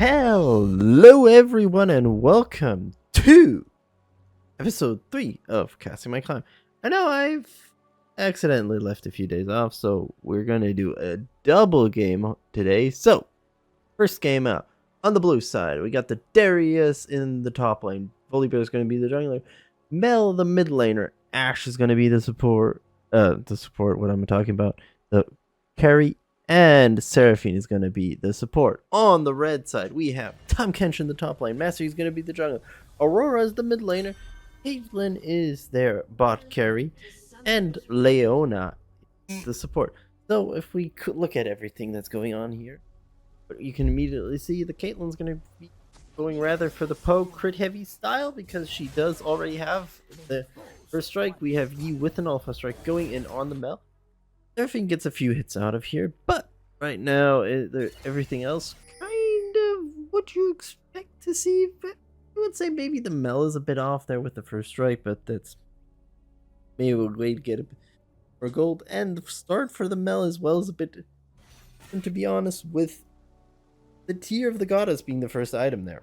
Hello everyone and welcome to episode 3 of Casting My Climb. I know I've accidentally left a few days off, so we're gonna do a double game today. So, first game out. On the blue side, we got the Darius in the top lane. Volibear is gonna be the jungler. Mel the mid laner. Ashe is gonna be the support. What I'm talking about. The carry. And Seraphine is going to be the support. On the red side, we have Tom Kench in the top lane. Master is going to be the jungler. Aurora is the mid laner. Caitlyn is their bot carry. And Leona is the support. So if we could look at everything that's going on here, you can immediately see that Caitlyn's going to be going rather for the poke crit heavy style because she does already have the first strike. We have Yi with an alpha strike going in on the Mel. Seraphine gets a few hits out of here, but right now everything else kind of what you expect to see. But I would say maybe the Mel is a bit off there with the first strike, but that's maybe we'll wait to get it for gold. And the start for the Mel as well is a bit, and to be honest, with the Tear of the Goddess being the first item there.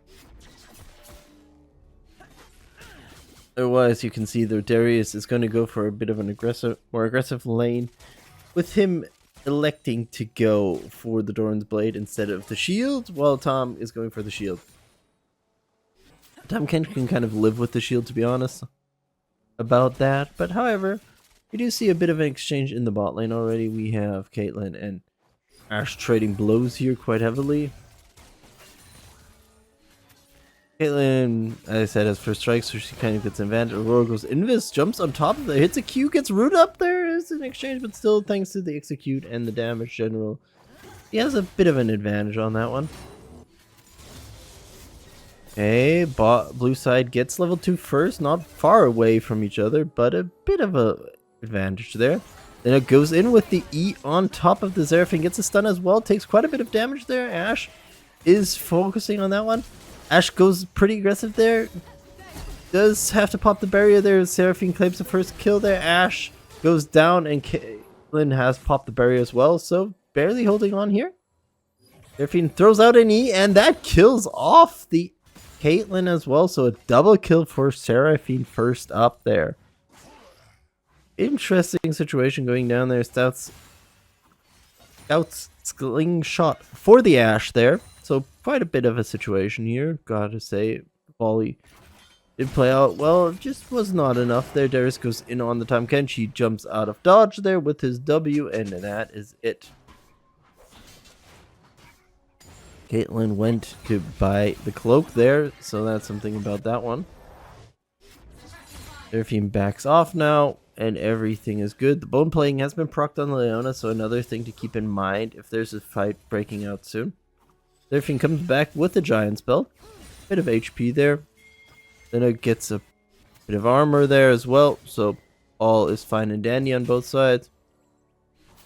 Otherwise, you can see that Darius is going to go for a bit of an more aggressive lane, with him electing to go for the Doran's Blade instead of the shield, while Tom is going for the shield. Tom Kench can kind of live with the shield, to be honest, about that. But however, we do see a bit of an exchange in the bot lane already. We have Caitlyn and Ashe trading blows here quite heavily. Caitlyn, as I said, has first strike, so she kind of gets an advantage. Aurora goes invis, jumps on top of it, hits a Q, gets root up there. It's an exchange, but still, thanks to the execute and the damage general, he has a bit of an advantage on that one. Okay, blue side gets level 2 first, not far away from each other, but a bit of a advantage there. Then it goes in with the E on top of the Seraphine, gets a stun as well, takes quite a bit of damage there. Ashe is focusing on that one. Ashe goes pretty aggressive there. Does have to pop the barrier there. Seraphine claims the first kill there. Ashe goes down and Caitlyn has popped the barrier as well. So barely holding on here. Seraphine throws out an E and that kills off the Caitlyn as well. So a double kill for Seraphine first up there. Interesting situation going down there. Stout's slingshot for the Ashe there. So quite a bit of a situation here, gotta say. Volley did play out well, it just was not enough there. Darius goes in on the Tom Kench, he jumps out of dodge there with his W, and that is it. Caitlyn went to buy the cloak there, so that's something about that one. Seraphine backs off now, and everything is good. The bone playing has been procced on Leona, so another thing to keep in mind if there's a fight breaking out soon. Seraphine comes back with a giant spell. Bit of HP there. Then it gets a bit of armor there as well. So all is fine and dandy on both sides.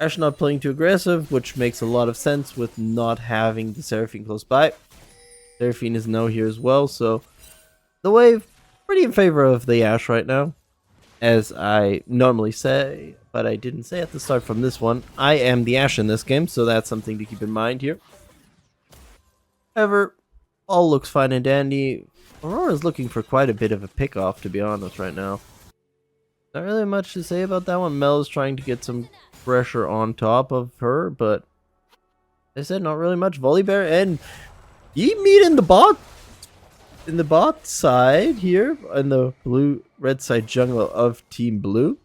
Ashe not playing too aggressive, which makes a lot of sense with not having the Seraphine close by. Seraphine is now here as well. So the wave pretty in favor of the Ashe right now. As I normally say, but I didn't say at the start from this one. I am the Ashe in this game, so that's something to keep in mind here. However, all looks fine and dandy. Aurora's looking for quite a bit of a pick-off, to be honest, right now. Not really much to say about that one. Mel is trying to get some pressure on top of her, but as I said, not really much. Volibear and Yi meet in the bot side here, on the red side jungle of Team Blue.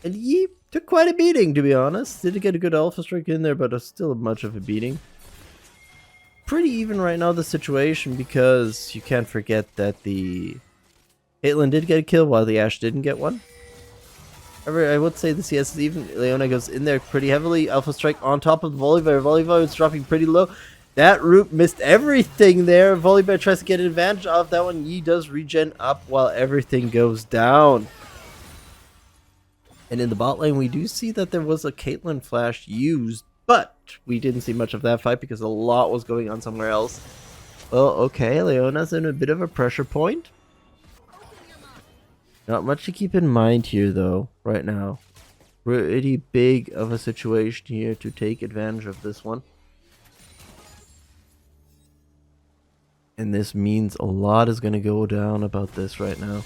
And Yi took quite a beating, to be honest. Didn't get a good alpha strike in there, but still much of a beating. Pretty even right now, the situation, because you can't forget that the Caitlyn did get a kill while the Ashe didn't get one. However, I would say the CS is even. Leona goes in there pretty heavily. Alpha strike on top of the Volibear. Volibear is dropping pretty low. That root missed everything there. Volibear tries to get an advantage of that one. Yi does regen up while everything goes down. And in the bot lane, we do see that there was a Caitlyn flash used. But we didn't see much of that fight because a lot was going on somewhere else. Well, okay, Leona's in a bit of a pressure point. Not much to keep in mind here, though, right now. Pretty big of a situation here to take advantage of this one. And this means a lot is going to go down about this right now.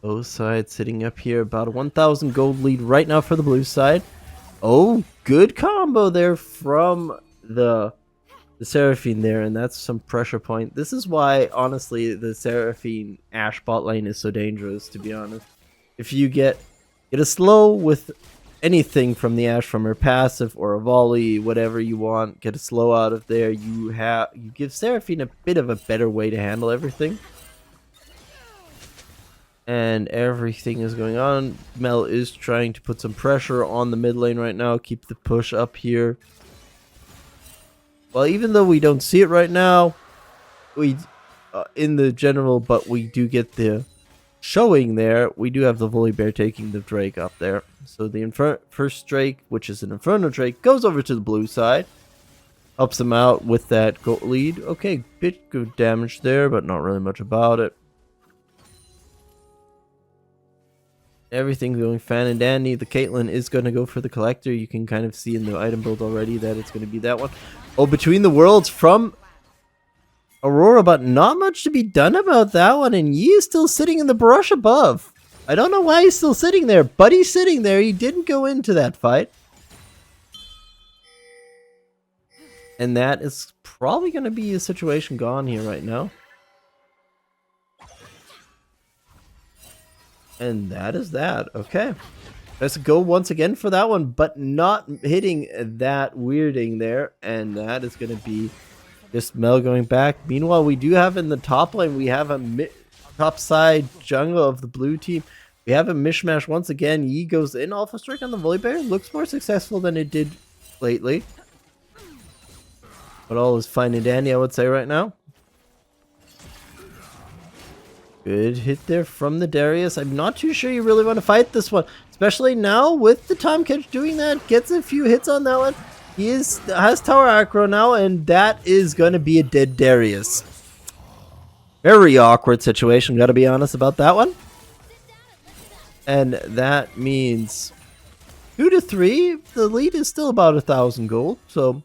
Both sides sitting up here. About a 1,000 gold lead right now for the blue side. Oh, good combo there from the Seraphine there. And that's some pressure point. This is why, honestly, the Seraphine Ashe bot lane is so dangerous, to be honest. If you get a slow with anything from the Ashe, from her passive or a volley, whatever you want, get a slow out of there, you give Seraphine a bit of a better way to handle everything. And everything is going on. Mel is trying to put some pressure on the mid lane right now, keep the push up here. Well, even though we don't see it right now, we in the general, but we do get the showing there. We do have the Volibear taking the Drake up there. So the first Drake, which is an Inferno Drake, goes over to the blue side. Helps him out with that gold lead. Okay, bit good damage there, but not really much about it. Everything's going fan and dandy. The Caitlyn is going to go for the Collector. You can kind of see in the item build already that it's going to be that one. Oh, Between the Worlds from Aurora, but not much to be done about that one. And Yi is still sitting in the brush above. I don't know why he's still sitting there, but he's sitting there. He didn't go into that fight. And that is probably going to be a situation gone here right now. And that is that. Okay. Let's go once again for that one, but not hitting that weirding there. And that is going to be just Mel going back. Meanwhile, we do have in the top lane, we have a top side jungle of the blue team. We have a mishmash once again. Yi goes in. Alpha Strike on the Volibear. Looks more successful than it did lately. But all is fine and dandy, I would say, right now. Good hit there from the Darius. I'm not too sure you really want to fight this one. Especially now with the Tom Catch doing that. Gets a few hits on that one. He has tower aggro now, and that is going to be a dead Darius. Very awkward situation, gotta be honest about that one. And that means 2 to 3. The lead is still about 1,000 gold. So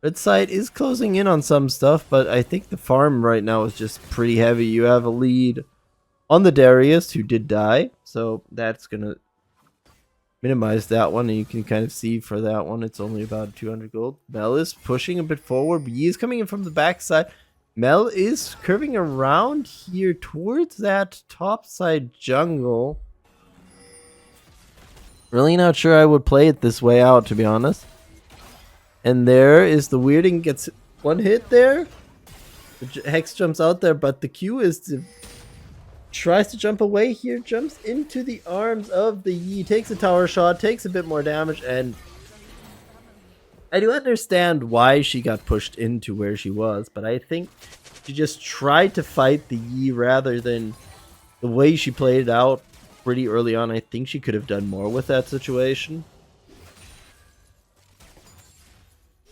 red side is closing in on some stuff, but I think the farm right now is just pretty heavy. You have a lead on the Darius, who did die. So that's gonna minimize that one, and you can kind of see for that one it's only about 200 gold. Mel is pushing a bit forward, but he is coming in from the backside. Mel is curving around here towards that top side jungle. Really not sure I would play it this way out, to be honest. And there is the weirding, gets one hit there. The Hex jumps out there, but the Q is to tries to jump away here, jumps into the arms of the Yi, takes a tower shot, takes a bit more damage, and I do understand why she got pushed into where she was, but I think she just tried to fight the Yi rather than the way she played it out pretty early on. I think she could have done more with that situation.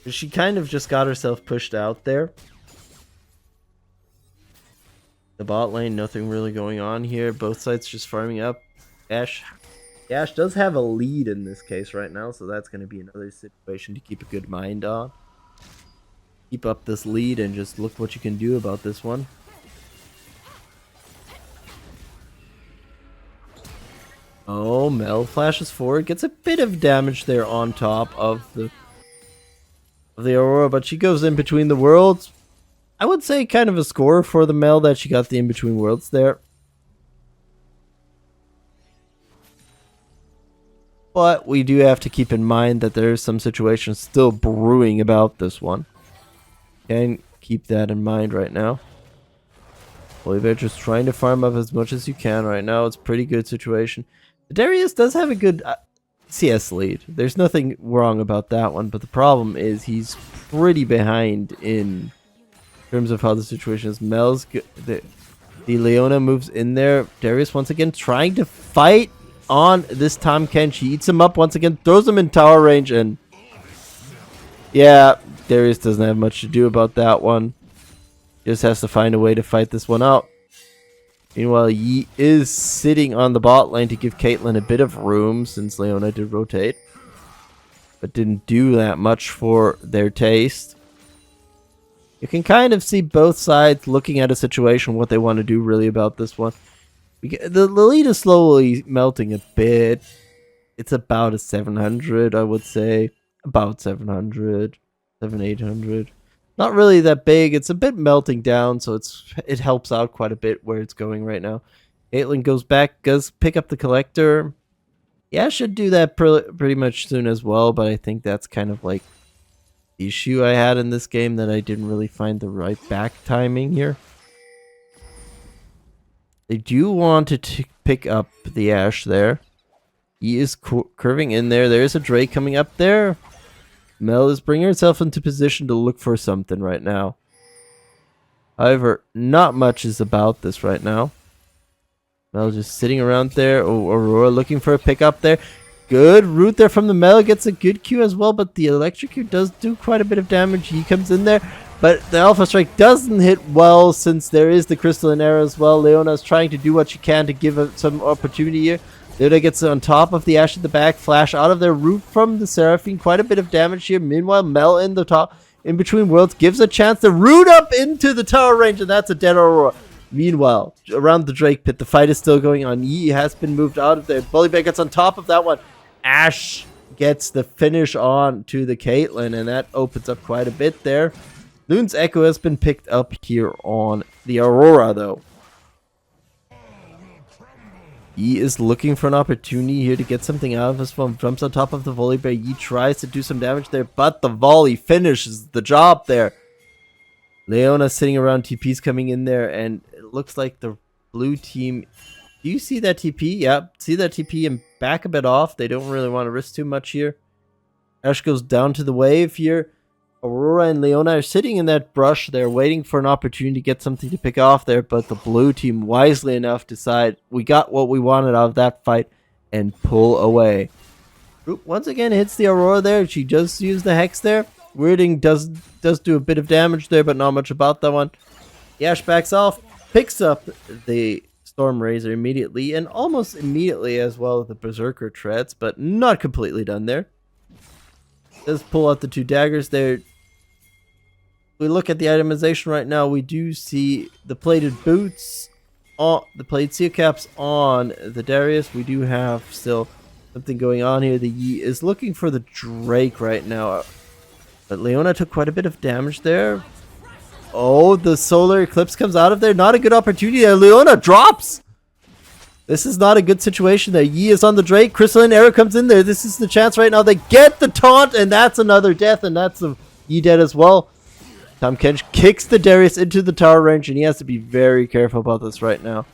She kind of just got herself pushed out there. The bot lane, nothing really going on here. Both sides just farming up. Ashe does have a lead in this case right now, so that's going to be another situation to keep a good mind on. Keep up this lead and just look what you can do about this one. Oh, Mel flashes forward, gets a bit of damage there on top of the Aurora, but she goes in between the worlds. I would say kind of a score for the Mel that she got the in-between worlds there. But we do have to keep in mind that there is some situations still brewing about this one. Can keep that in mind right now. Volibear just trying to farm up as much as you can right now. It's a pretty good situation. Darius does have a good CS lead. There's nothing wrong about that one, but the problem is he's pretty behind in terms of how the situation is. Mel's the Leona moves in there. Darius once again trying to fight on this Tom Kench. He eats him up once again, throws him in tower range, and yeah, Darius doesn't have much to do about that one. Just has to find a way to fight this one out. Meanwhile, Yi is sitting on the bot lane to give Caitlyn a bit of room since Leona did rotate, but didn't do that much for their taste. You can kind of see both sides looking at a situation, what they want to do really about this one. The lead is slowly melting a bit. It's about a 700, I would say. About 700, 800. Not really that big. It's a bit melting down, so it helps out quite a bit where it's going right now. Caitlyn goes back, does pick up the collector. Yeah, I should do that pretty much soon as well, but I think that's kind of like the issue I had in this game, that I didn't really find the right back timing here. They do want to pick up the Ashe there. He is curving in there. There's a Drake coming up there. Mel is bringing herself into position to look for something right now. However, not much is about this right now. Mel just sitting around there. Oh, Aurora looking for a pickup there. Good root there from the Mel. Gets a good Q as well, but the electric Q does do quite a bit of damage. He comes in there, but the Alpha Strike doesn't hit well since there is the Crystalline Arrow as well. Leona's trying to do what she can to give some opportunity here. Leona gets on top of the Ashe at the back. Flash out of their root from the Seraphine. Quite a bit of damage here. Meanwhile, Mel in the top, in between worlds, gives a chance to root up into the tower range, and that's a dead Aurora. Meanwhile, around the Drake pit, the fight is still going on. Yi has been moved out of there. Volibear gets on top of that one. Ashe gets the finish on to the Caitlyn, and that opens up quite a bit there. Loon's Echo has been picked up here on the Aurora, though. Yi is looking for an opportunity here to get something out of his phone. Jumps on top of the Volibear. Yi tries to do some damage there, but the volley finishes the job there. Leona sitting around, TP's coming in there, and it looks like the blue team... Do you see that TP? Yep, see that TP and back a bit off. They don't really want to risk too much here. Ashe goes down to the wave here. Aurora and Leona are sitting in that brush. They're waiting for an opportunity to get something to pick off there, but the blue team, wisely enough, decide we got what we wanted out of that fight and pull away. Root once again hits the Aurora there. She does use the Hex there. Weirding does do a bit of damage there, but not much about that one. The Ashe backs off, picks up the Storm Razor immediately, and almost immediately as well the Berserker treads, but not completely done there. Does pull out the two daggers there. We look at the itemization right now, we do see the plated boots, on the plated seal caps on the Darius. We do have still something going on here. The Yi is looking for the Drake right now, but Leona took quite a bit of damage there. Oh, the Solar Eclipse comes out of there. Not a good opportunity there. Leona drops. This is not a good situation there. Yi is on the Drake. Crystalline Arrow comes in there. This is the chance right now. They get the taunt, and that's another death, and that's the Yi dead as well. Tahm Kench kicks the Darius into the tower range, and he has to be very careful about this right now.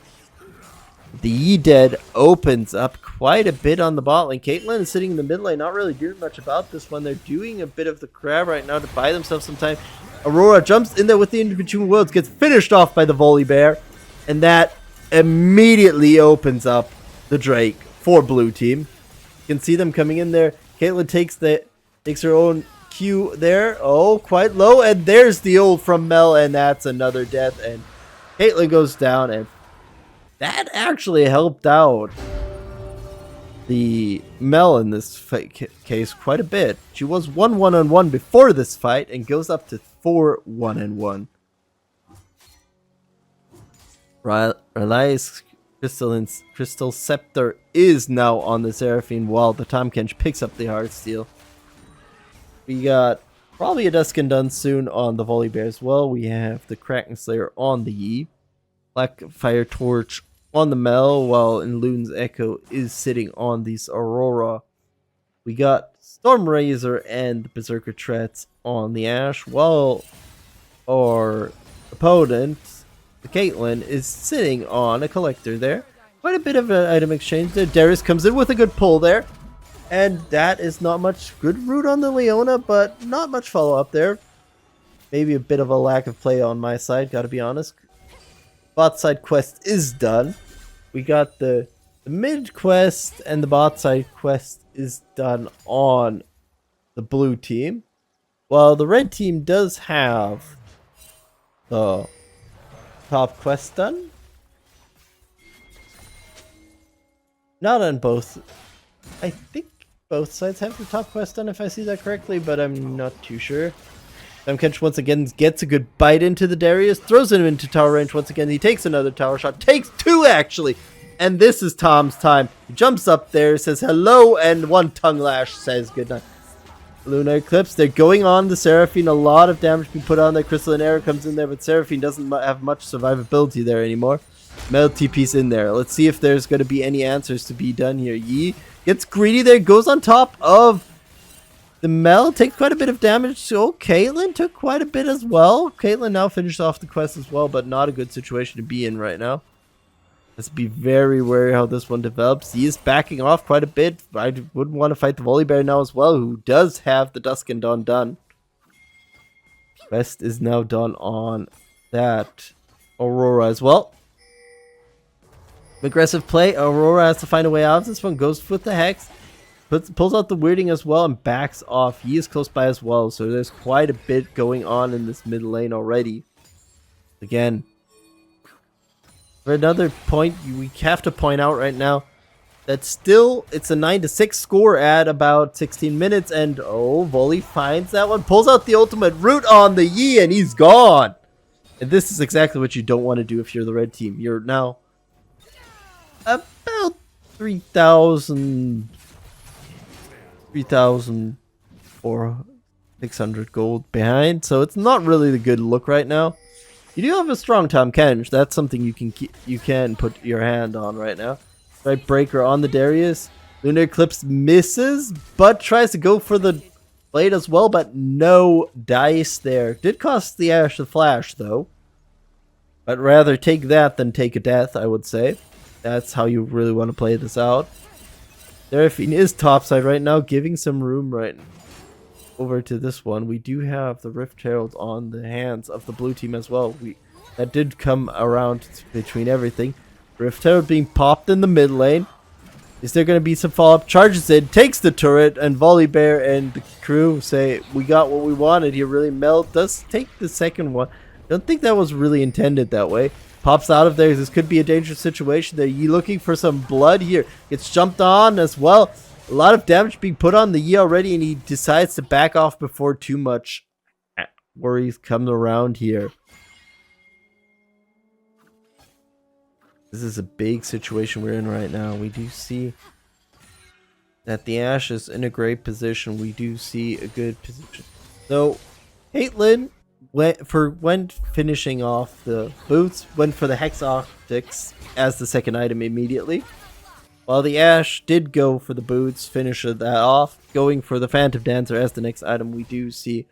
The Yi dead opens up quite a bit on the bot lane. Caitlyn is sitting in the mid lane, not really doing much about this one. They're doing a bit of the crab right now to buy themselves some time. Aurora jumps in there with the in-between worlds, gets finished off by the Volibear, and that immediately opens up the Drake for blue team. You can see them coming in there. Caitlyn takes her own Q there. Oh, quite low, and there's the ult from Mel, and that's another death, and Caitlyn goes down, and that actually helped out the Mel in this case quite a bit. She was 1-1-on-1 before this fight and goes up to 4-1-1. Relias Crystal Scepter is now on the Seraphine, while the Tahm Kench picks up the Heartsteel. We got probably a Dusk and Done soon on the Volibear as well. We have the Kraken Slayer on the Yi. Black Fire Torch on the Mel, while in Loon's Echo is sitting on these Aurora. We got Storm Razor and Berserker Treads on the Ashe, while our opponent, the Caitlyn, is sitting on a Collector there. Quite a bit of an item exchange there. Darius comes in with a good pull there. And that is not much good root on the Leona, but not much follow-up there. Maybe a bit of a lack of play on my side, gotta be honest. Bot side quest is done. We got the mid quest, and the bot side quest is done on the blue team. While the red team does have the top quest done. Not on both. I think both sides have the top quest done, if I see that correctly, but I'm not too sure. Kench once again gets a good bite into the Darius, throws him into tower range once again. He takes another tower shot, takes two actually. And this is Tom's time. He jumps up there, says hello, and one tongue lash says goodnight. Lunar Eclipse, they're going on the Seraphine. A lot of damage being put on there. Crystalline Arrow comes in there, but Seraphine doesn't have much survivability there anymore. Metal TP's in there. Let's see if there's going to be any answers to be done here. Yi gets greedy there, goes on top of the Mel, takes quite a bit of damage. So Caitlyn took quite a bit as well. Caitlyn now finished off the quest as well, but not a good situation to be in right now. Let's be very wary how this one develops. He is backing off quite a bit. I wouldn't want to fight the Volibear now as well, who does have the Dusk and Dawn done. Quest is now done on that Aurora as well. Aggressive play. Aurora has to find a way out of this one. Goes with the Hex. Pulls out the Weirding as well and backs off. He is close by as well, so there's quite a bit going on in this mid lane already. Again, for another point, we have to point out right now that still it's a 9-6 score at about 16 minutes, and oh, Volley finds that one, pulls out the ultimate root on the Yi, and he's gone. And this is exactly what you don't want to do if you're the red team. You're now about 3,600 gold behind, so it's not really the good look right now. You do have a strong Tahm Kench. That's something you can put your hand on right now. Right breaker on the Darius. Lunar Eclipse misses, but tries to go for the blade as well, but no dice there. Did cost the Ashe the flash though. But rather take that than take a death, I would say. That's how you really want to play this out. Seraphine is topside right now, giving some room right now. Over to this one, we do have the Rift Herald on the hands of the blue team as well. That did come around between everything. Rift Herald being popped in the mid lane. Is there going to be some follow-up? Charges in, takes the turret, and Volibear and the crew say, we got what we wanted here. Really, Mel does take the second one. Don't think that was really intended that way. Pops out of there. This could be a dangerous situation there. Yi looking for some blood here. Gets jumped on as well. A lot of damage being put on the Yi already, and he decides to back off before too much worries come around here. This is a big situation we're in right now. We do see that the Ashe is in a great position. We do see a good position. So, Caitlyn when finishing off the boots, went for the Hex Optics as the second item immediately. While the Ashe did go for the boots, finish that off, going for the Phantom Dancer as the next item. We do see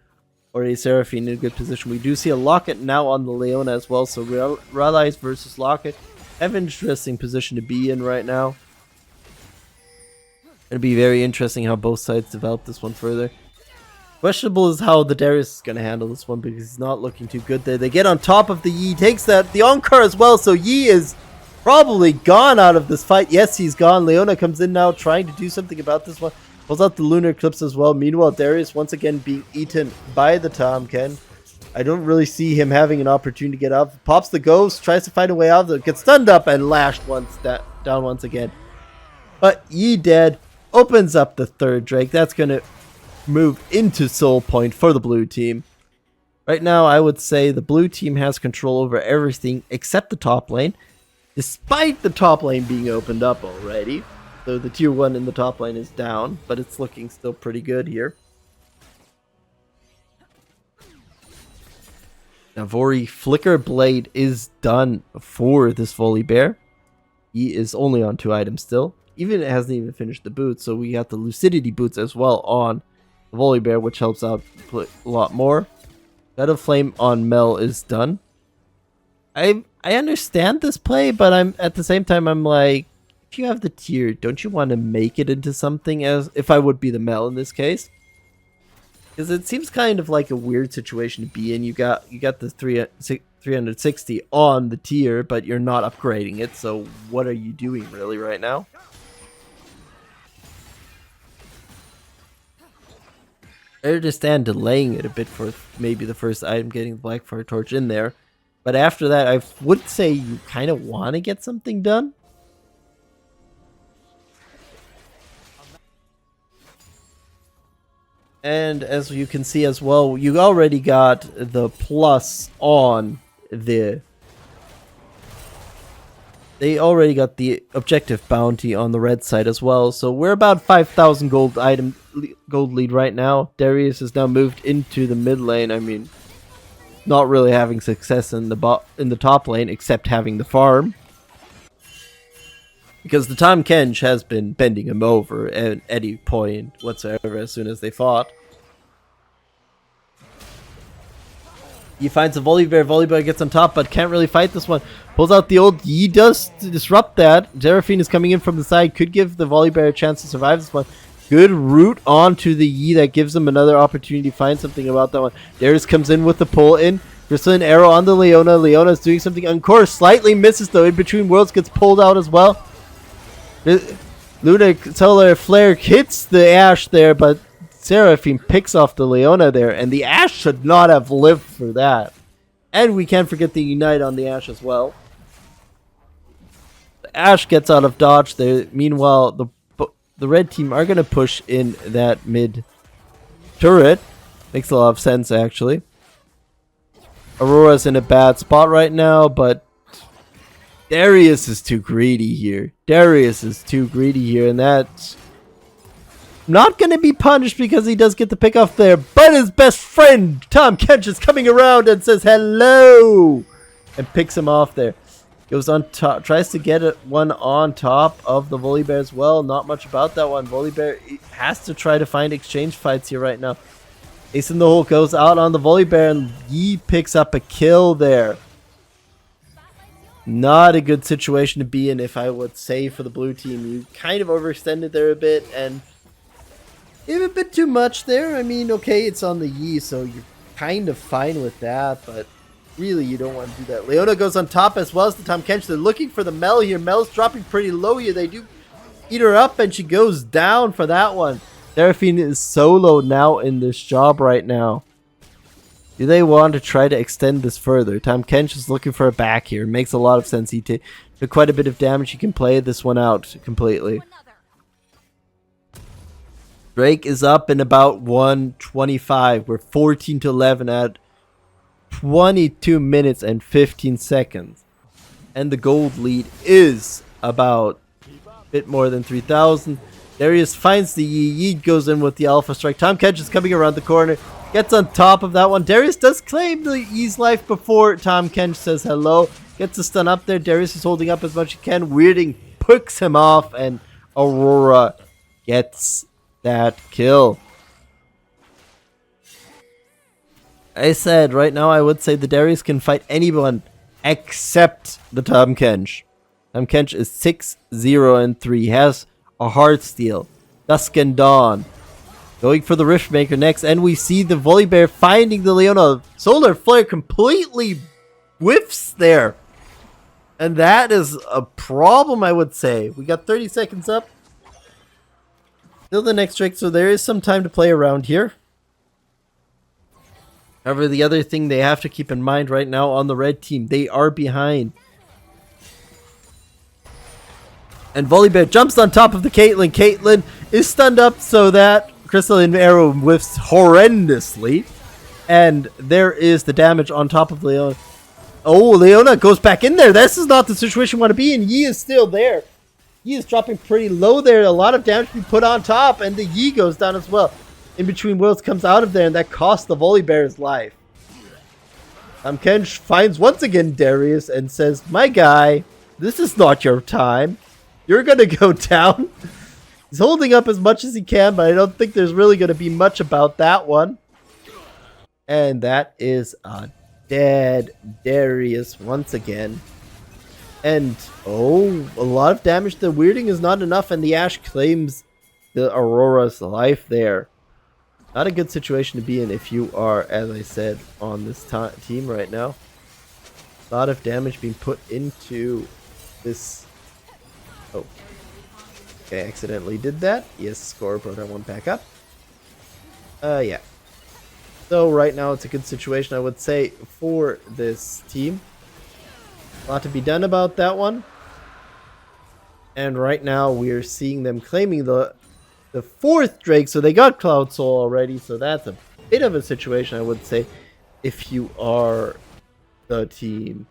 already Seraphine in a good position. We do see a Locket now on the Leona as well, so Rallies versus Locket. Have an interesting position to be in right now. It'll be very interesting how both sides develop this one further. Questionable is how the Darius is going to handle this one because he's not looking too good there. They get on top of the Yi, takes the Onkar as well, so Yi is probably gone out of this fight. Yes, he's gone. Leona comes in now trying to do something about this one. Pulls out the Lunar Eclipse as well. Meanwhile, Darius once again being eaten by the Tahm Ken. I don't really see him having an opportunity to get up. Pops the Ghost, tries to find a way out of it, gets stunned up and lashed once down once again. But Yi dead. Opens up the third Drake. That's going to move into Soul Point for the blue team. Right now, I would say the blue team has control over everything except the top lane. Despite the top lane being opened up already. So the tier 1 in the top lane is down, but it's looking still pretty good here. Now Vori Flicker Blade is done for this Volibear. He is only on 2 items still. Even it hasn't even finished the boots, so we got the Lucidity boots as well on the Volibear, which helps out a lot more. Battle Flame on Mel is done. I understand this play, but I'm at the same time I'm like, if you have the tier, don't you want to make it into something as if I would be the Mel in this case? Because it seems kind of like a weird situation to be in. You got the 360 on the tier, but you're not upgrading it. So what are you doing really right now? I understand delaying it a bit for maybe the first item, getting the Blackfire Torch in there. But after that, I would say you kind of want to get something done. And as you can see as well, you already got the plus on the... They already got the objective bounty on the red side as well. So we're about 5,000 gold lead right now. Darius has now moved into the mid lane. I mean, not really having success in the top lane, except having the farm. Because the Tahm Kench has been bending him over at any point whatsoever as soon as they fought. He finds a Volibear. Volibear gets on top, but can't really fight this one. Pulls out the ult. He does disrupt that. Seraphine is coming in from the side. Could give the Volibear a chance to survive this one. Good route onto the Yi that gives him another opportunity to find something about that one. Darius comes in with the pull in. Crystalline arrow on the Leona. Leona's doing something on course. Slightly misses though. In between worlds gets pulled out as well. Lunar Solar Flare hits the Ashe there, but Seraphine picks off the Leona there, and the Ashe should not have lived for that. And we can't forget the Unite on the Ashe as well. The Ashe gets out of dodge there. Meanwhile, the red team are going to push in that mid turret. Makes a lot of sense, actually. Aurora's in a bad spot right now, but Darius is too greedy here. And that's not going to be punished because he does get the pick off there. But his best friend, Tahm Kench, is coming around and says hello. And picks him off there. Goes on top, tries to get one on top of the Volibear as well. Not much about that one. Volibear has to try to find exchange fights here right now. Ace in the Hole goes out on the Volibear and he picks up a kill there. Not a good situation to be in, if I would say, for the blue team. You kind of overextended there a bit and a bit too much there. I mean, okay, it's on the Yi, so you're kind of fine with that, but really you don't want to do that. Leona goes on top as well as the Tahm Kench. They're looking for the Mel here. Mel's dropping pretty low here. They do eat her up and she goes down for that one. Seraphine is solo now in this job right now. Do they want to try to extend this further? Tahm Kench is looking for a back here. Makes a lot of sense. He took quite a bit of damage. He can play this one out completely. Drake is up in about 125. We're 14 to 11 at 22 minutes and 15 seconds. And the gold lead is about a bit more than 3,000. Darius finds the Yi. Yi goes in with the Alpha Strike. Tahm Kench is coming around the corner. Gets on top of that one. Darius does claim the Yi's life before Tahm Kench says hello. Gets a stun up there. Darius is holding up as much as he can. Weirding picks him off and Aurora gets that kill. I said right now I would say the Darius can fight anyone except the Tahm Kench. Tahm Kench is 6-0-3. He has a Heartsteel. Dusk and Dawn. Going for the Riftmaker next, and we see the Volibear finding the Leona. Solar Flare completely whiffs there. And that is a problem, I would say. We got 30 seconds up. Still the next trick, so there is some time to play around here. However, the other thing they have to keep in mind right now on the red team, they are behind. And Volibear jumps on top of the Caitlyn. Caitlyn is stunned up so that Crystalline Arrow whiffs horrendously. And there is the damage on top of Leona. Oh, Leona goes back in there. This is not the situation we want to be in. Yi is still there. Yi is dropping pretty low there. A lot of damage being put on top. And the Yi goes down as well. In Between Worlds comes out of there. And that costs the Volibear's life. Kench finds once again Darius and says, my guy, this is not your time. You're going to go down. He's holding up as much as he can, but I don't think there's really going to be much about that one. And that is a dead Darius once again. And, oh, a lot of damage. The weirding is not enough, and the Ashe claims the Aurora's life there. Not a good situation to be in if you are, as I said, on this team right now. A lot of damage being put into this. Oh. Okay, I accidentally did that. Yes, score, brought that one back up. Yeah. So right now it's a good situation, I would say, for this team. A lot to be done about that one. And right now we're seeing them claiming the the 4th Drake, so they got Cloud Soul already, so that's a bit of a situation, I would say, if you are the team.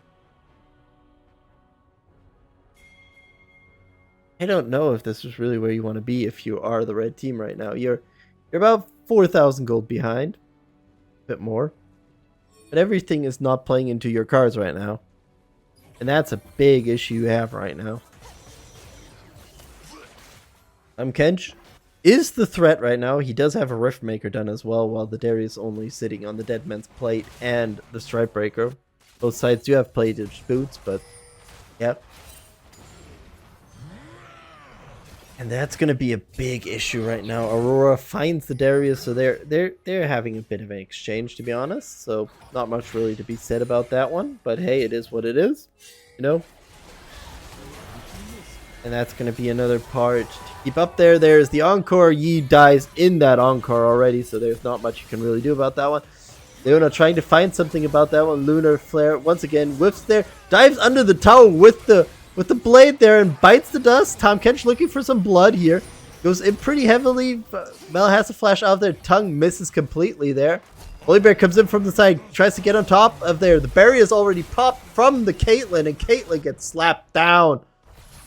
I don't know if this is really where you want to be if you are the red team right now. You're about 4,000 gold behind, a bit more, but everything is not playing into your cards right now, and that's a big issue you have right now. Kench is the threat right now. He does have a Rift Maker done as well, while the Darius only sitting on the Dead Man's Plate and the Stripe Breaker. Both sides do have plated boots, but yep. And that's going to be a big issue right now. Aurora finds the Darius, so they're having a bit of an exchange, to be honest. So not much really to be said about that one, but hey, it is what it is, you know. And that's going to be another part to keep up there. There's the Encore. Yi dies in that Encore already, so there's not much you can really do about that one. Leona trying to find something about that one. Lunar Flare once again whiffs there, dives under the tower with the blade there and bites the dust. Tahm Kench looking for some blood here. Goes in pretty heavily. Mel has a flash out there. Tongue misses completely there. Volibear comes in from the side, tries to get on top of there. The barrier is already popped from the Caitlyn, and Caitlyn gets slapped down.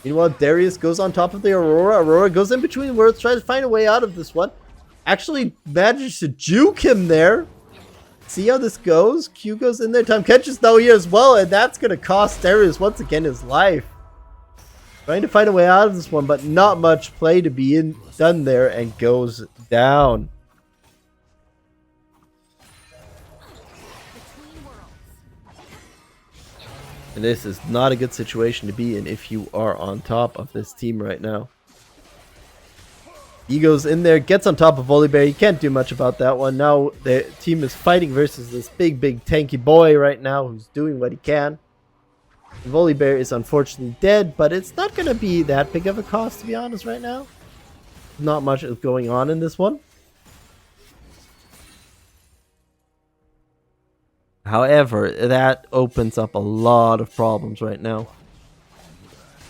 Meanwhile, Darius goes on top of the Aurora. Aurora goes in between worlds, tries to find a way out of this one. Actually manages to juke him there. See how this goes? Q goes in there. Tahm Kench is now here as well, and that's going to cost Darius once again his life. Trying to find a way out of this one, but not much play to be done there, and goes down. And this is not a good situation to be in if you are on top of this team right now. He goes in there, gets on top of Volibear. You can't do much about that one. Now the team is fighting versus this big tanky boy right now who's doing what he can. Volibear is unfortunately dead, but it's not going to be that big of a cost, to be honest, right now. Not much is going on in this one. However, that opens up a lot of problems right now.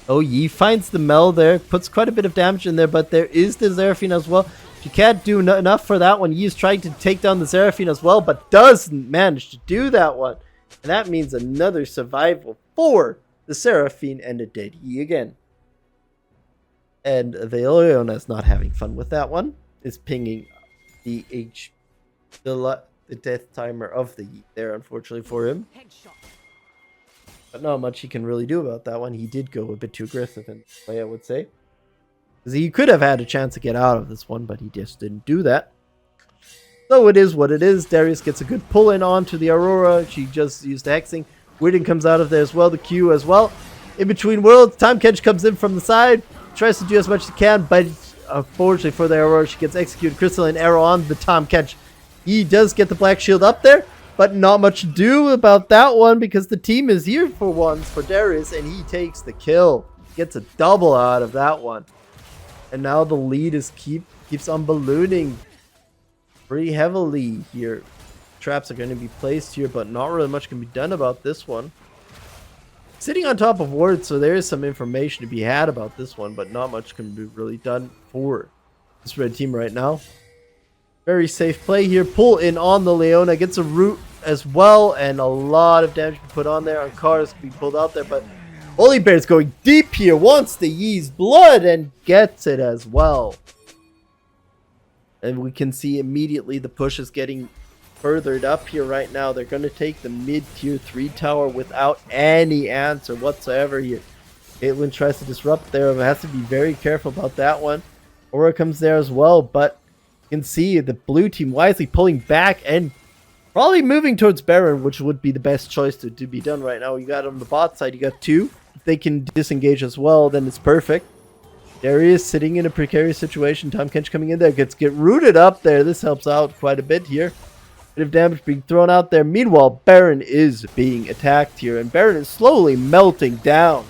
Oh, Yi finds the Mel there, puts quite a bit of damage in there, but there is the Seraphine as well. She can't do enough for that one. Yi is trying to take down the Seraphine as well, but doesn't manage to do that one. And that means another survival for the Seraphine and a dead Yi again. And the Leona's not having fun with that one. Is pinging the death timer of the Yi there, unfortunately for him. But not much he can really do about that one. He did go a bit too aggressive in this way, I would say. Because he could have had a chance to get out of this one, but he just didn't do that. So it is what it is. Darius gets a good pull in onto the Aurora. She just used hexing. Widden comes out of there as well. The Q as well. In between worlds, Tahm Kench comes in from the side. Tries to do as much as he can, but unfortunately for the Aurora, she gets executed. Crystalline Arrow on the Tahm Kench. He does get the Black Shield up there, but not much to do about that one because the team is here for once for Darius, and he takes the kill. Gets a double out of that one. And now the lead is keeps on ballooning pretty heavily here. Traps are going to be placed here, but not really much can be done about this one. Sitting on top of wards, so there is some information to be had about this one, but not much can be really done for this red team right now. Very safe play here. Pull in on the Leona. Gets a root as well, and a lot of damage put on there. On cars can be pulled out there, but Volibear's going deep here. Wants the Yi's blood and gets it as well. And we can see immediately the push is getting furthered up here right now. They're going to take the mid-tier 3 tower without any answer whatsoever here. Caitlyn tries to disrupt there, but has to be very careful about that one. Aura comes there as well, but you can see the blue team wisely pulling back and probably moving towards Baron, which would be the best choice to be done right now. You got on the bot side, you got 2. If they can disengage as well, then it's perfect. Darius sitting in a precarious situation. Tahm Kench coming in there, get rooted up there. This helps out quite a bit here. Bit of damage being thrown out there. Meanwhile, Baron is being attacked here, and Baron is slowly melting down.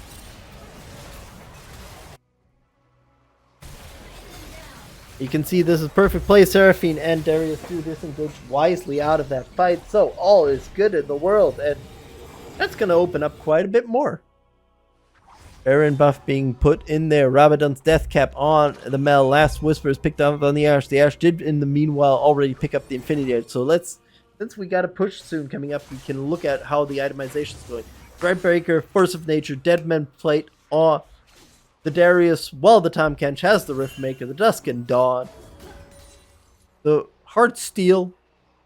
You can see this is perfect play. Seraphine and Darius do disengage wisely out of that fight, so all is good in the world, and that's going to open up quite a bit more. Baron buff being put in there. Rabadon's death cap on the Mel. Last whisper is picked up on the Ash. The Ash did in the meanwhile already pick up the Infinity Edge. So since we got a push soon coming up, we can look at how the itemization is going. Threadbreaker, Force of Nature, Deadman Plate on the Darius, while the Tom Kench has the Riftmaker, the Dusk and Dawn, the Heart Steel,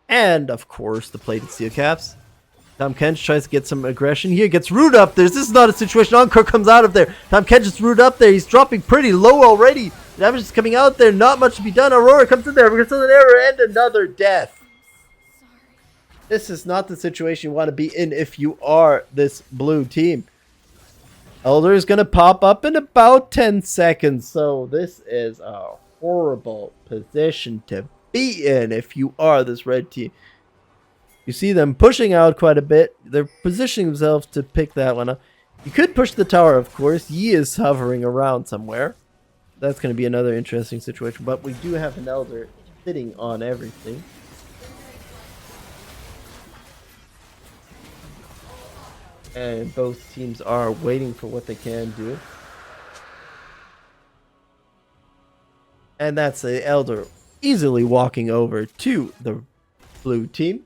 and of course the Plated Steel Caps. Tom Kench tries to get some aggression here, gets rooted up there. This is not a situation. Encore comes out of there. Tom Kench is rooted up there. He's dropping pretty low already. The damage is coming out there. Not much to be done. Aurora comes in there. We're going to an error and another death. This is not the situation you want to be in if you are this blue team. Elder is going to pop up in about 10 seconds. So this is a horrible position to be in if you are this red team. You see them pushing out quite a bit. They're positioning themselves to pick that one up. You could push the tower, of course. Yi is hovering around somewhere. That's going to be another interesting situation. But we do have an Elder sitting on everything. And both teams are waiting for what they can do. And that's the Elder easily walking over to the blue team.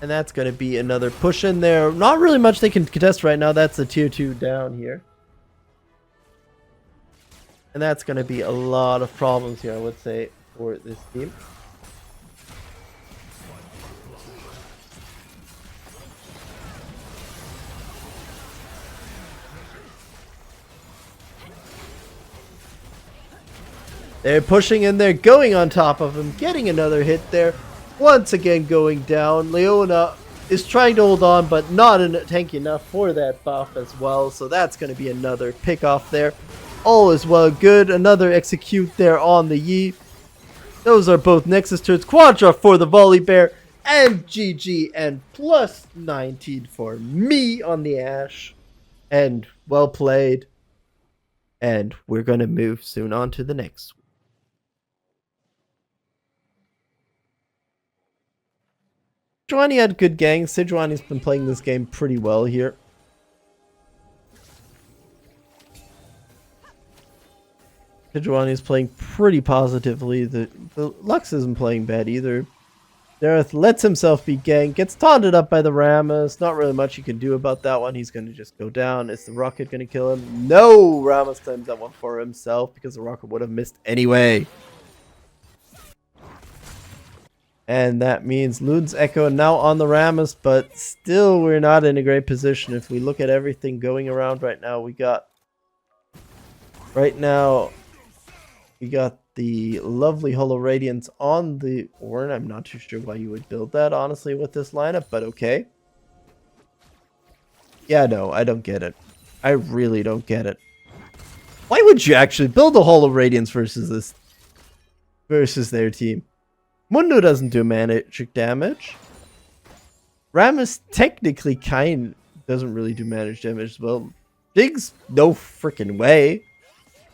And that's going to be another push in there. Not really much they can contest right now. That's a tier 2 down here. And that's going to be a lot of problems here, I would say, for this team. They're pushing in there, going on top of him, getting another hit there. Once again going down. Leona is trying to hold on, but not tanky enough for that buff as well. So that's going to be another pick off there. All is well good. Another execute there on the Yi. Those are both Nexus turns. Quadra for the Volley Bear. And GG and plus 19 for me on the Ash. And well played. And we're going to move soon on to the next one. Sejuani had good gangs. Sejuani's been playing this game pretty well here. Sejuani's playing pretty positively. The Lux isn't playing bad either. Dareth lets himself be ganked. Gets taunted up by the Rammus. Not really much you can do about that one. He's going to just go down. Is the Rocket going to kill him? No! Rammus claims that one for himself because the Rocket would have missed anyway. And that means Luden's Echo now on the Rammus, but still we're not in a great position. If we look at everything going around right now, we got the lovely Hollow Radiance on the Ornn. I'm not too sure why you would build that, honestly, with this lineup, but okay. Yeah, no, I don't get it. I really don't get it. Why would you actually build a Hollow Radiance versus their team? Mundo doesn't do magic damage. Rammus technically doesn't really do magic damage as well. Diggs, no freaking way.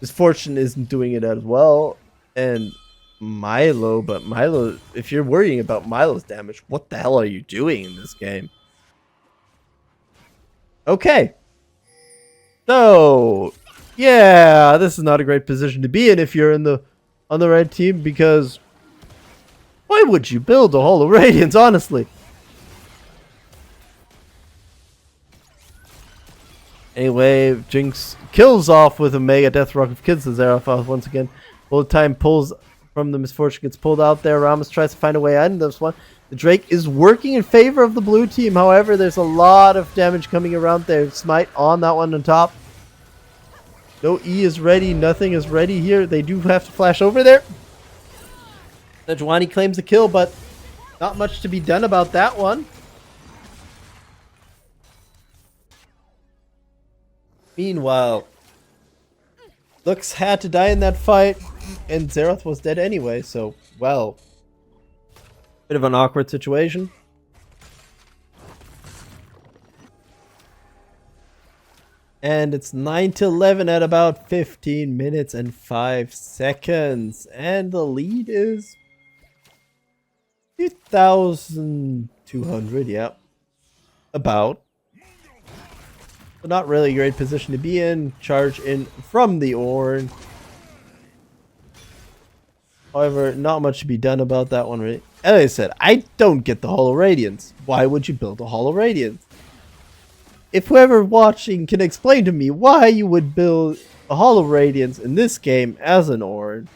His Fortune isn't doing it as well. And Milo, but Milo, if you're worrying about Milo's damage, what the hell are you doing in this game? Okay. So, yeah, this is not a great position to be in if you're on the red team, because why would you build a Hollow Radiance, honestly? Anyway, Jinx kills off with a Mega Death Rocket, kills the Xerath off once again. Bullet Time pulls from the Misfortune, gets pulled out there. Rammus tries to find a way out in this one. The Drake is working in favor of the blue team. However, there's a lot of damage coming around there. Smite on that one on top. No E is ready. Nothing is ready here. They do have to flash over there. Sejuani claims a kill, but not much to be done about that one. Meanwhile, Lux had to die in that fight, and Xerath was dead anyway, so, well, bit of an awkward situation. And it's 9-11 at about 15 minutes and 5 seconds. And the lead is 2,200, yeah. about. But not really a great position to be in. Charge in from the Ornn. However, not much to be done about that one, really. As I said, I don't get the Hollow Radiance. Why would you build a Hollow Radiance? If whoever watching can explain to me why you would build a Hollow Radiance in this game as an Ornn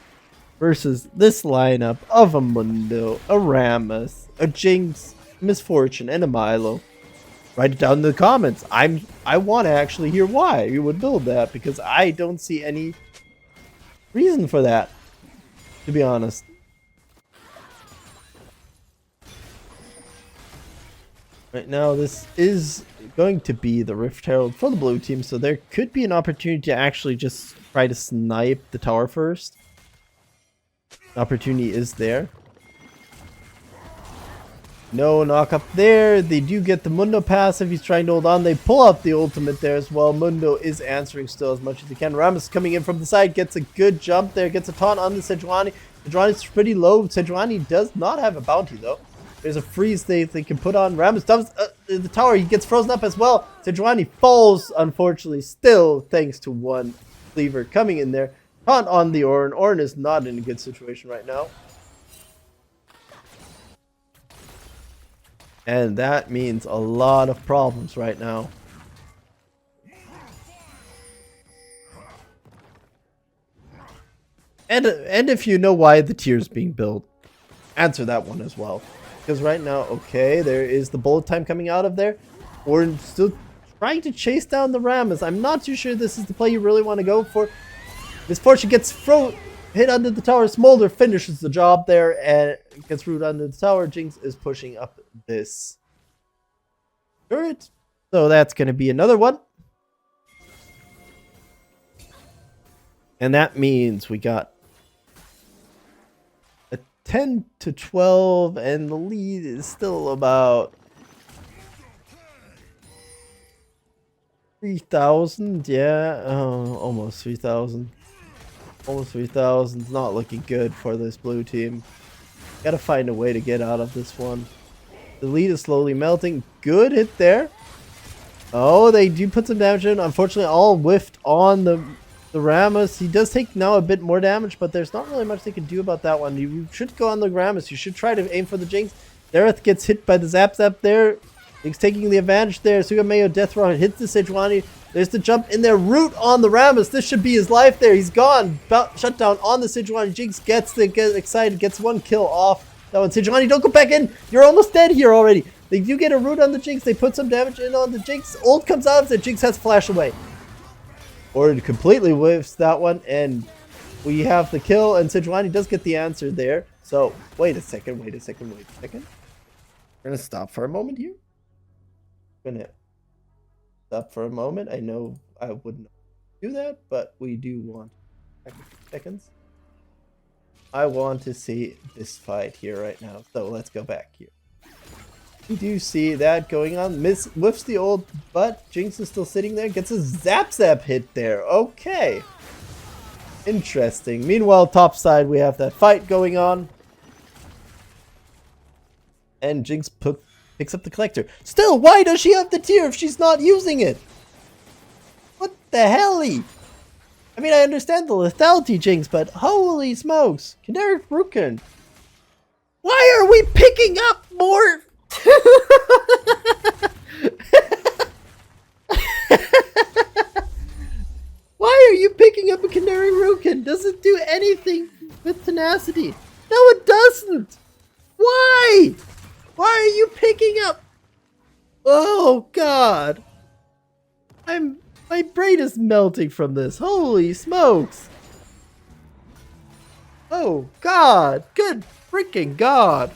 versus this lineup of a Mundo, a Rammus, a Jinx, Misfortune, and a Milo, write it down in the comments. I want to actually hear why you would build that, because I don't see any reason for that, to be honest. Right now, this is going to be the Rift Herald for the blue team, so there could be an opportunity to actually just try to snipe the tower first. The opportunity is there. No knock up there. They do get the Mundo passive. He's trying to hold on. They pull out the ultimate there as well. Mundo is answering still as much as he can. Rammus coming in from the side. Gets a good jump there. Gets a taunt on the Sejuani. Sejuani's pretty low. Sejuani does not have a bounty though. There's a freeze they can put on. Rammus dumps the tower. He gets frozen up as well. Sejuani falls, unfortunately, still thanks to one cleaver coming in there. Taunt on the Ornn. Ornn is not in a good situation right now. And that means a lot of problems right now. And if you know why the tier is being built, answer that one as well. Because right now, okay, there is the bullet time coming out of there. We're still trying to chase down the Rammus. I'm not too sure this is the play you really want to go for. Misfortune gets hit under the tower. Smolder finishes the job there and gets rooted under the tower. Jinx is pushing up this turret. So that's going to be another one. And that means we got a 10 to 12 and the lead is still about 3,000. Yeah, almost 3,000. Almost 3,000. It's not looking good for this blue team. Gotta find a way to get out of this one. The lead is slowly melting. Good hit there. Oh, they do put some damage in. Unfortunately, all whiffed on the Rammus. He does take now a bit more damage, but there's not really much they can do about that one. You should go on the Rammus. You should try to aim for the Jinx. Dareth gets hit by the Zap there. He's taking the advantage there. Sugamayo Death Rock hits the Sejuani. There's the jump in there. Root on the Rammus. This should be his life there. He's gone. Shut down on the Sejuani. Jinx gets excited. Gets one kill off. That one. Sejuani, don't go back in. You're almost dead here already. They do get a root on the Jinx. They put some damage in on the Jinx. Ult comes out. The Jinx has flash away. Or it completely whiffs that one. And we have the kill. And Sejuani does get the answer there. So, wait a second. We're going to stop for a moment here. Gonna stop for a moment. I know I wouldn't do that, but we do want seconds. I want to see this fight here right now, so let's go back here. We do see that going on. Whiffs the ult, but Jinx is still sitting there. Gets a zap hit there. Okay, interesting. Meanwhile, top side we have that fight going on, and Jinx picks up the collector. Still, why does she have the tier if she's not using it? What the hell? I mean, I understand the lethality, Jinx, but holy smokes. Kendaric Rukin. Why are we picking up more? Why are you picking up a Kendaric Rukin? Does it do anything with tenacity? No, it doesn't. Why? Why are you picking up? Oh God. My brain is melting from this. Holy smokes. Oh God. Good freaking God.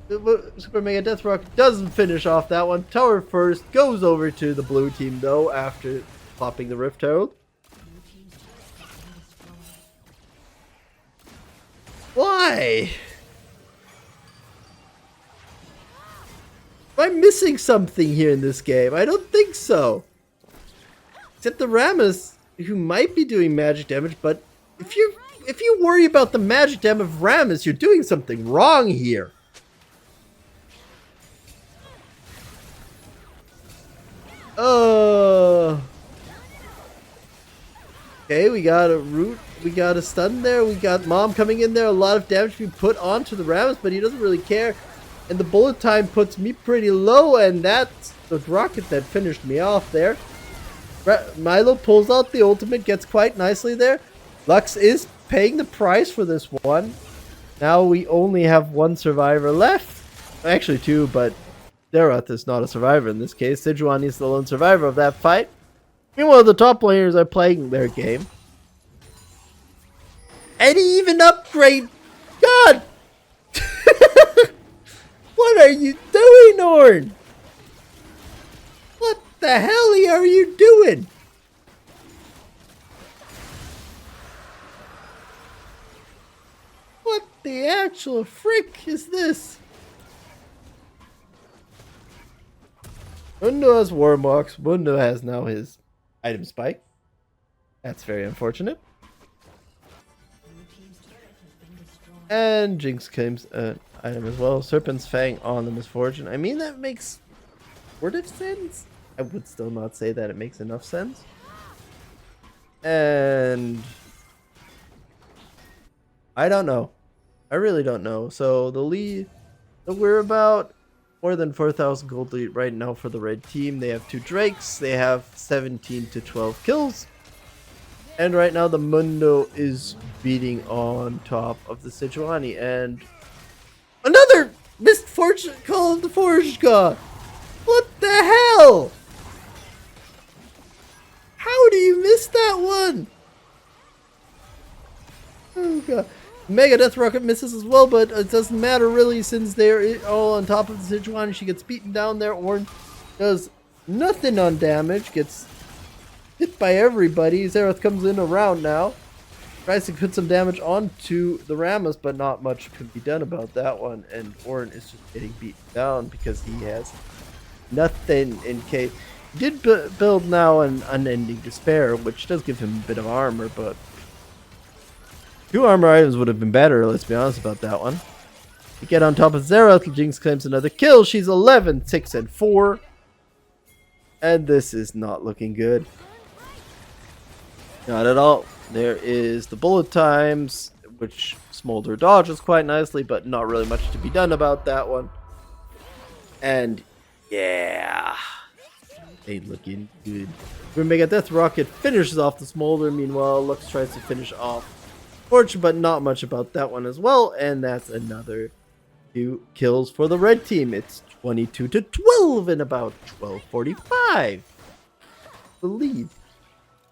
Super Mega Death Rock doesn't finish off that one. Tower first goes over to the blue team though after popping the Rift Herald. Why? Am I missing something here in this game? I don't think so. Except the Rammus, who might be doing magic damage, but if you worry about the magic damage of Rammus, you're doing something wrong here. Okay, we got a root. We got a stun there. We got Mom coming in there. A lot of damage being put onto the Rams, but he doesn't really care. And the bullet time puts me pretty low, and that's the rocket that finished me off there. Milo pulls out the ultimate, gets quite nicely there. Lux is paying the price for this one. Now we only have one survivor left. Actually two, but Zeroth is not a survivor in this case. Sejuani is the lone survivor of that fight. Meanwhile, the top players are playing their game. And even upgrade. God! What are you doing, Ornn? What the hell are you doing? What the actual frick is this? Mundo has Warmox. Mundo has now his item spike. That's very unfortunate. And Jinx claims an item as well. Serpent's Fang on the Misfortune. I mean, that makes sort of sense. I would still not say that it makes enough sense. And I don't know. I really don't know. So the lead, we're about more than 4,000 gold lead right now for the red team. They have 2 Drakes. They have 17 to 12 kills. And right now the Mundo is beating on top of the Sejuani. And another misfortune call of the Forge God. What the hell? How do you miss that one? Oh god. Mega Death Rocket misses as well, but it doesn't matter really since they're all on top of the Sejuani. She gets beaten down there. Ornn does nothing on damage. Gets hit by everybody. Zeroth comes in around now. Tries to put some damage onto the Rammus, but not much could be done about that one. And Ornn is just getting beaten down because he has nothing in case. He did build now an Unending Despair, which does give him a bit of armor, but 2 armor items would have been better, let's be honest about that one. You get on top of Zeroth, Jinx claims another kill. She's 11, 6, and 4. And this is not looking good. Not at all. There is the bullet times, which Smolder dodges quite nicely, but not really much to be done about that one. And yeah, ain't looking good. Mega Death Rocket finishes off the Smolder. Meanwhile, Lux tries to finish off Fortune, but not much about that one as well. And that's another 2 kills for the red team. It's 22 to 12 in about 12:45. The lead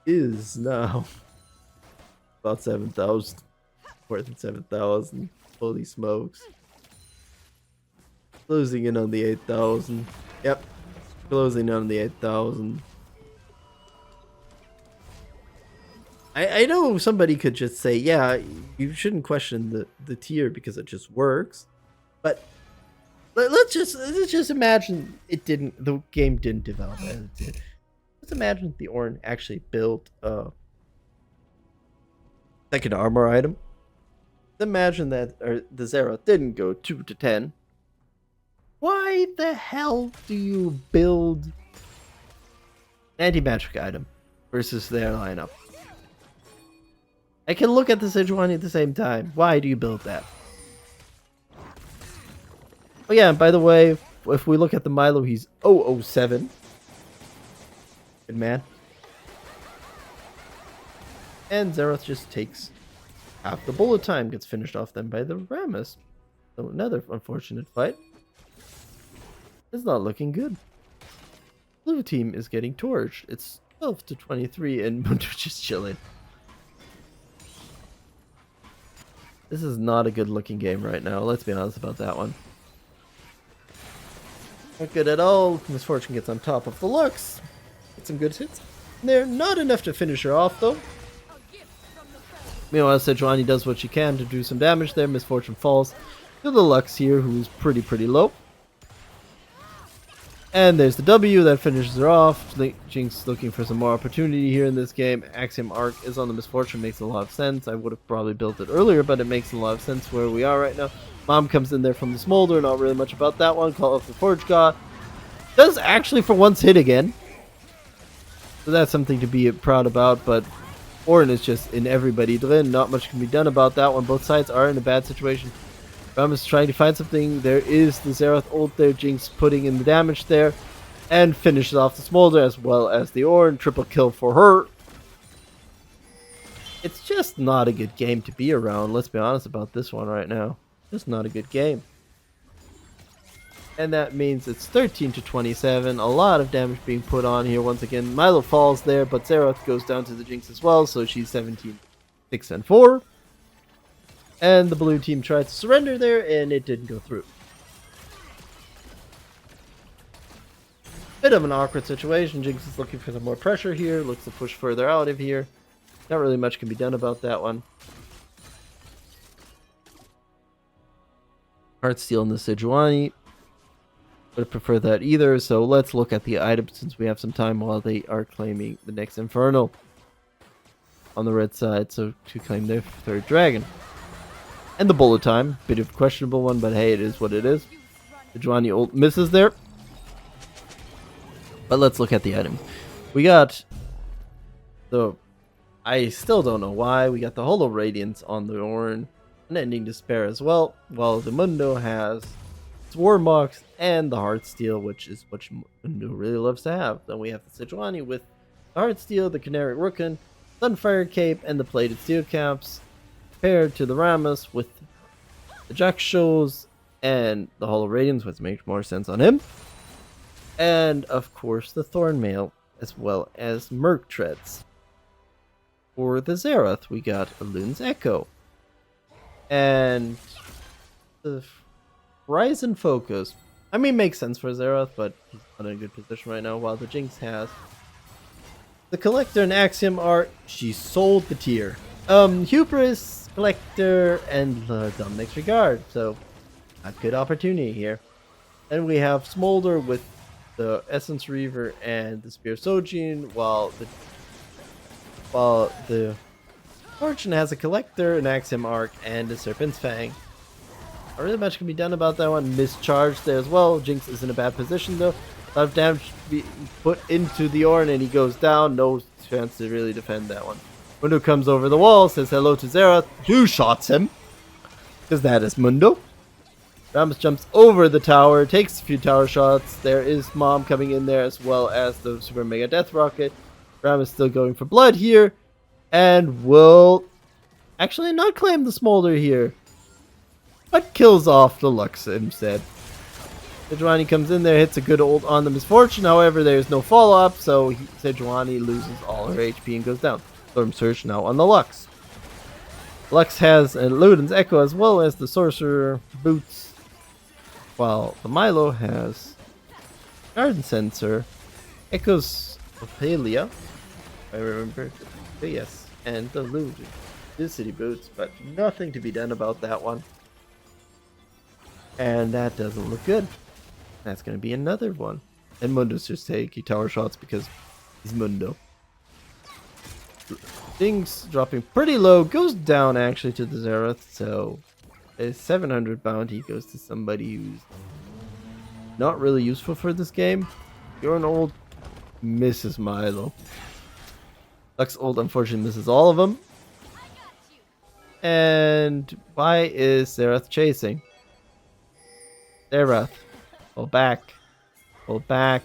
is now about 7,000. More than 7,000. Holy smokes. Closing in on the 8,000. Yep. Closing in on the 8,000. I know somebody could just say, yeah, you shouldn't question the tier because it just works. But let's just imagine the game didn't develop as it did. Let's imagine the Ornn actually built a second armor item. Let's imagine that the Zeroth didn't go 2 to 10. Why the hell do you build an anti-magic item versus their lineup? I can look at the Sejuani at the same time. Why do you build that? Oh yeah, and by the way, if we look at the Milo, he's 007. Good man. And Zeroth just takes half the bullet time, gets finished off then by the Rammus. So another unfortunate fight. It's not looking good. Blue team is getting torched. It's 12 to 23 and Mundo just chilling. This is not a good looking game right now. Let's be honest about that one. Not good at all. Misfortune gets on top of the Lux. Get some good hits. They're not enough to finish her off though. Meanwhile, Sejuani does what she can to do some damage there. Misfortune falls to the Lux here, who's pretty low. And there's the W that finishes her off. Jinx looking for some more opportunity here in this game. Axiom Arc is on the Misfortune, makes a lot of sense. I would have probably built it earlier, but it makes a lot of sense where we are right now. Mom comes in there from the Smolder, not really much about that one. Call off the Forge God. Does actually for once hit again. So that's something to be proud about, but Orin is just in everybody drin. Not much can be done about that one. Both sides are in a bad situation. Ram is trying to find something. There is the Zerath ult there. Jinx putting in the damage there. And finishes off the Smolder as well as the Orin. Triple kill for her. It's just not a good game to be around. Let's be honest about this one right now. Just not a good game. And that means it's 13-27. A lot of damage being put on here once again. Milo falls there, but Zerath goes down to the Jinx as well. So she's 17-6-4. And the blue team tried to surrender there, and it didn't go through. Bit of an awkward situation. Jinx is looking for some more pressure here. Looks to push further out of here. Not really much can be done about that one. Heartsteel and the Sejuani. Would prefer that either. So let's look at the items since we have some time while they are claiming the next Infernal on the red side. So to claim their third dragon. And the bullet time. Bit of a questionable one, but hey, it is what it is. Sejuani ult misses there. But let's look at the item. We got the... I still don't know why. We got the Holo Radiance on the Orin. Unending Despair as well. While the Mundo has Swarmox and the Heartsteel, which is what Mundo really loves to have. Then we have the Sejuani with the Heartsteel, the Canary Rookin, Sunfire Cape, and the Plated Steel Caps. Paired to the Rammus with the Jack Shows and the Holo Radiance, which makes more sense on him. And of course the Thornmail, as well as Merc Treads. For the Zerath, we got Lune's Echo. And the Horizon Focus. I mean, makes sense for Zerath, but he's not in a good position right now. While the Jinx has the Collector and Axiom are, she sold the tier. Hubris, Collector, and Dominic's Regard. So, a good opportunity here. Then we have Smolder with the Essence Reaver and the Spear Sojin, while the Fortune has a Collector, an Axiom Arc, and a Serpent's Fang. Not really much can be done about that one. Mischarged there as well. Jinx is in a bad position though. A lot of damage being put into the Orin and he goes down. No chance to really defend that one. Mundo comes over the wall, says hello to Zerath, who shots him. Because that is Mundo. Rammus jumps over the tower, takes a few tower shots. There is Mom coming in there as well as the Super Mega Death Rocket. Rammus still going for blood here. And will actually not claim the Smolder here. But kills off the Lux instead. Sejuani comes in there, hits a good ult on the Misfortune. However, there's no follow-up, so Sejuani loses all her HP and goes down. Storm Surge now on the Lux. Lux has a Luden's Echo as well as the Sorcerer Boots. While the Milo has Garden Sensor, Echoes Ophelia, if I remember. But yes, and the Lucidity Boots, but nothing to be done about that one. And that doesn't look good. That's going to be another one. And Mundo's just taking tower shots because he's Mundo. Things dropping pretty low. Goes down actually to the Zerath. So a 700 bounty goes to somebody who's not really useful for this game. You're an old Mrs. Milo. Lux ult unfortunately misses all of them. And why is Zerath chasing? Zerath. Pull back. Pull back.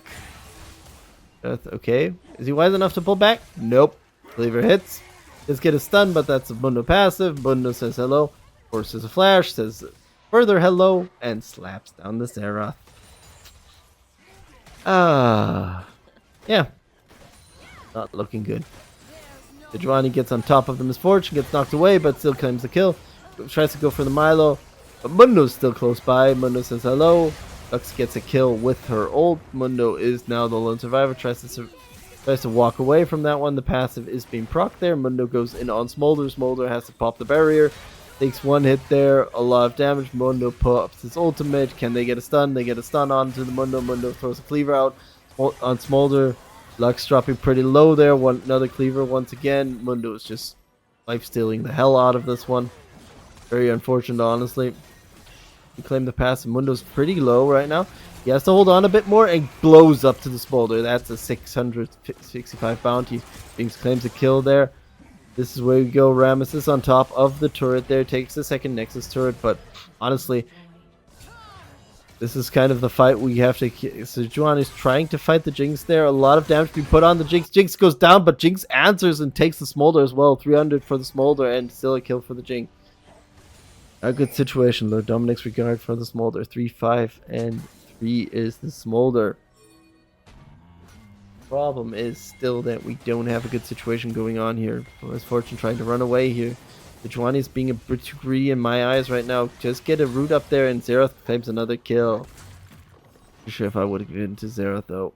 Okay. Is he wise enough to pull back? Nope. Cleaver hits. Does get a stun, but that's a Mundo passive. Mundo says hello. Forces a flash. Says further hello. And slaps down the Zerath. Yeah. Not looking good. Sejuani gets on top of the Misfortune. Gets knocked away, but still claims the kill. Tries to go for the Milo. But Mundo's still close by. Mundo says hello. Lux gets a kill with her ult. Mundo is now the lone survivor. Tries to walk away from that one. The passive is being procced there. Mundo goes in on Smolder. Smolder has to pop the barrier. Takes one hit there. A lot of damage. Mundo pops his ultimate. Can they get a stun? They get a stun onto the Mundo. Mundo throws a cleaver out on Smolder. Lux dropping pretty low there. Another cleaver once again. Mundo is just life-stealing the hell out of this one. Very unfortunate, honestly. He claimed the pass. Mundo's pretty low right now. He has to hold on a bit more and blows up to the Smolder. That's a 665 bounty. Binks claims a kill there. This is where we go. Rammus is on top of the turret there, takes the second Nexus turret, but honestly, this is kind of the fight we have to... So Juan is trying to fight the Jinx there. A lot of damage being put on the Jinx. Jinx goes down, but Jinx answers and takes the Smolder as well. 300 for the Smolder and still a kill for the Jinx. A good situation though. Dominic's regard for the Smolder. 3-5 and 3 is the Smolder. Problem is still that we don't have a good situation going on here. Misfortune trying to run away here. The Juani is being a bit too greedy in my eyes right now. Just get a root up there and Xerath claims another kill. Not sure if I would have given to Xerath though.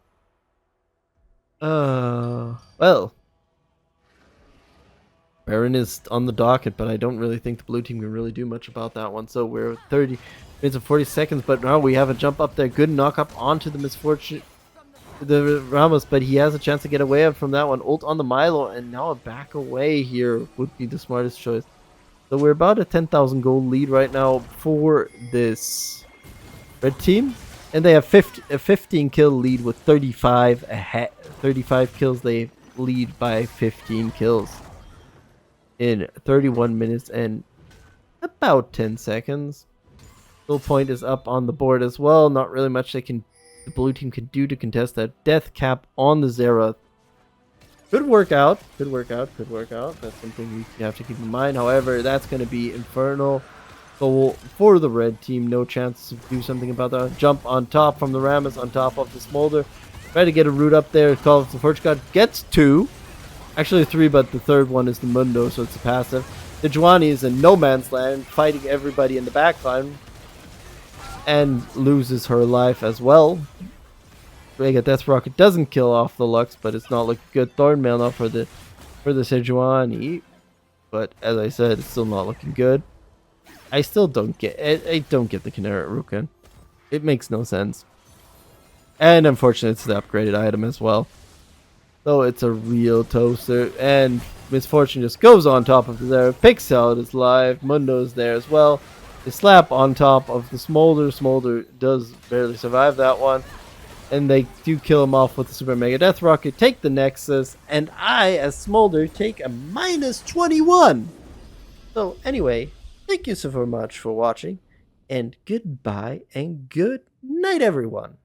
Well. Baron is on the docket, but I don't really think the blue team can really do much about that one. So we're 30 minutes and 40 seconds, but now we have a jump up there. Good knock up onto the Misfortune. The Ramos, but he has a chance to get away from that one. Ult on the Milo, and now a back away here would be the smartest choice. So we're about a 10,000 gold lead right now for this red team, and they have a 15 kill lead with 35 kills. They lead by 15 kills in 31 minutes and about 10 seconds. Kill point is up on the board as well. Not really much the blue team can do to contest that death cap on the Xerath. Could work out. Could work out. Could work out. That's something we have to keep in mind. However, that's going to be infernal. So for the red team, no chance to do something about that. Jump on top from the Rammus on top of the Smolder. Try to get a root up there. Call the Forge God. Gets 2. Actually 3, but the third one is the Mundo, so it's a passive. The Juani is in no man's land, fighting everybody in the backline. And loses her life as well. Vega Death Rocket doesn't kill off the Lux, but it's not looking good. Thornmail now for the Sejuani. But as I said, it's still not looking good. I still don't get I don't get the Kinetic Rukin. It makes no sense. And unfortunately it's the upgraded item as well. So it's a real toaster. And Misfortune just goes on top of there. Picks out his life. Mundo's there as well. They slap on top of the Smolder. Smolder does barely survive that one. And they do kill him off with the Super Mega Death Rocket. Take the Nexus. And I, as Smolder, take a -21. So anyway, thank you so much for watching. And goodbye and good night, everyone.